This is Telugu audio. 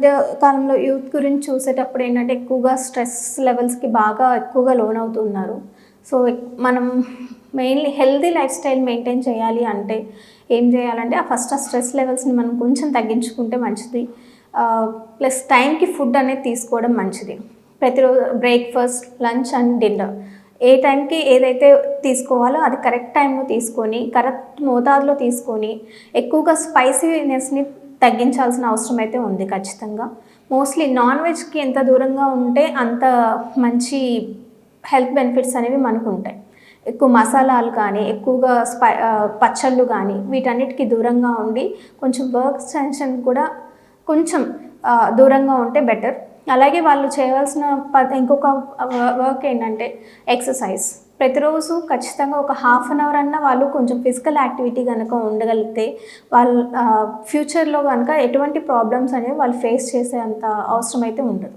మధ్య కాలంలో యూత్ గురించి చూసేటప్పుడు ఏంటంటే ఎక్కువగా స్ట్రెస్ లెవెల్స్‌కి బాగా ఎక్కువగా లోనవుతున్నారు. సో, మనం mainly healthy life style maintain చేయాలి అంటే ఏం చేయాలంటే ఫస్ట్ ఆ స్ట్రెస్ లెవెల్స్‌ని మనం కొంచెం తగ్గించుకుంటే మంచిది. ప్లస్ టైంకి ఫుడ్ అనేది తీసుకోవడం మంచిది. ప్రతిరోజు బ్రేక్‌ఫాస్ట్, లంచ్ అండ్ డిన్నర్ ఏ టైంకి ఏదైతే తీసుకోవాలో అది కరెక్ట్ టైంలో తీసుకొని, కరెక్ట్ మోతాదులో తీసుకొని, ఎక్కువగా స్పైసీనెస్‌ని తగ్గించాల్సిన అవసరం అయితే ఉంది ఖచ్చితంగా. మోస్ట్‌లీ నాన్ వెజ్‌కి ఎంత దూరంగా ఉంటే అంత మంచి హెల్త్ బెనిఫిట్స్ అనేవి మనకుంటాయి. ఎక్కువ మసాలాలు కానీ, ఎక్కువగా పచ్చళ్ళు గానీ, వీటన్నిటికి దూరంగా ఉండి, కొంచెం వర్క్ టెన్షన్ కూడా కొంచెం దూరంగా ఉంటే బెటర్. అలాగే వాళ్ళు చేయవలసిన ఇంకొక వర్క్ ఏంటంటే ఎక్సర్సైజ్. ప్రతిరోజు ఖచ్చితంగా ఒక హాఫ్ అన్ అవర్ అన్నా వాళ్ళు కొంచెం ఫిజికల్ యాక్టివిటీ గనక ఉండగలిగితే, వాళ్ళు ఫ్యూచర్‌లో గనక ఎటువంటి ప్రాబ్లమ్స్ అనేవి వాళ్ళు ఫేస్ చేసే అంత అవసరం అయితే ఉండదు.